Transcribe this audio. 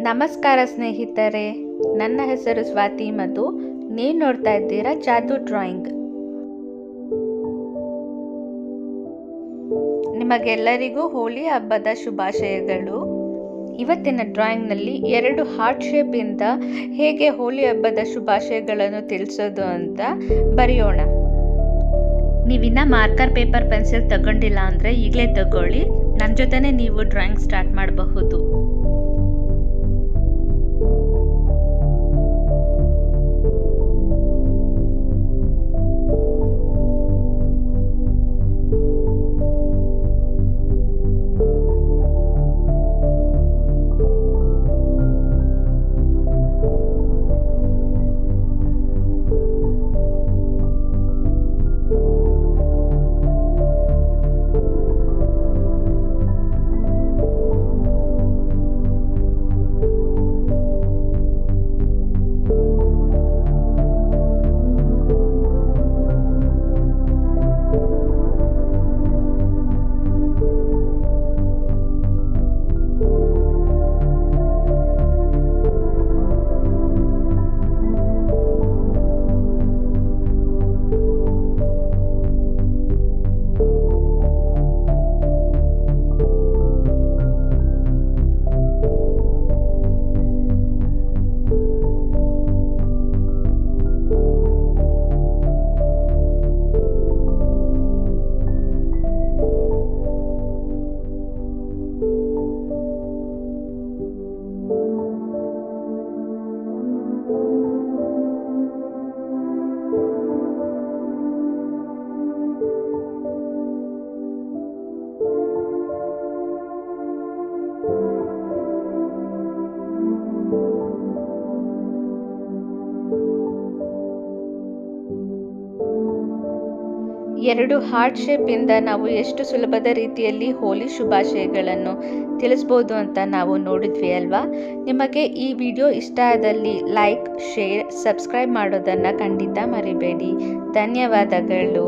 ನಮಸ್ಕಾರ ಸ್ನೇಹಿತರೆ, ನನ್ನ ಹೆಸರು ಸ್ವಾತಿ ಮತ್ತು ನೀವು ನೋಡ್ತಾ ಇದ್ದೀರಾ ಜಾದೂ ಡ್ರಾಯಿಂಗ್. ನಿಮಗೆಲ್ಲರಿಗೂ ಹೋಳಿ ಹಬ್ಬದ ಶುಭಾಶಯಗಳು. ಇವತ್ತಿನ ಡ್ರಾಯಿಂಗ್ನಲ್ಲಿ 2 ಹಾರ್ಟ್ ಶೇಪಿಂದ ಹೇಗೆ ಹೋಳಿ ಹಬ್ಬದ ಶುಭಾಶಯಗಳನ್ನು ತಿಳಿಸೋದು ಅಂತ ಬರೆಯೋಣ. ನೀವಿನ್ನ ಮಾರ್ಕರ್, ಪೇಪರ್, ಪೆನ್ಸಿಲ್ ತಗೊಂಡಿಲ್ಲ ಅಂದರೆ ಈಗಲೇ ತಗೊಳ್ಳಿ. ನನ್ನ ಜೊತೆನೇ ನೀವು ಡ್ರಾಯಿಂಗ್ ಸ್ಟಾರ್ಟ್ ಮಾಡಬಹುದು. ಎರಡು ಹಾರ್ಟ್ ಶೇಪಿಂದ ನಾವು ಎಷ್ಟು ಸುಲಭದ ರೀತಿಯಲ್ಲಿ ಹೋಳಿ ಶುಭಾಶಯಗಳನ್ನು ತಿಳಿಸ್ಬೋದು ಅಂತ ನಾವು ನೋಡಿದ್ವಿ ಅಲ್ವಾ. ನಿಮಗೆ ಈ ವಿಡಿಯೋ ಇಷ್ಟ ಆದಲ್ಲಿ ಲೈಕ್, ಶೇರ್, ಸಬ್ಸ್ಕ್ರೈಬ್ ಮಾಡೋದನ್ನು ಖಂಡಿತ ಮರಿಬೇಡಿ. ಧನ್ಯವಾದಗಳು.